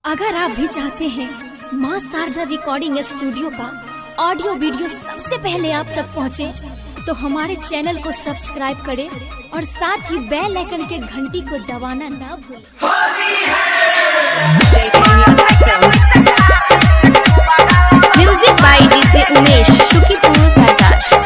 अगर आप भी चाहते हैं माँ शारदा रिकॉर्डिंग स्टूडियो का ऑडियो वीडियो सबसे पहले आप तक पहुँचे, तो हमारे चैनल को सब्सक्राइब करें और साथ ही बेल आइकन के घंटी को दबाना ना भूलें। Music by DJ Umesh, Shukipur बाजार।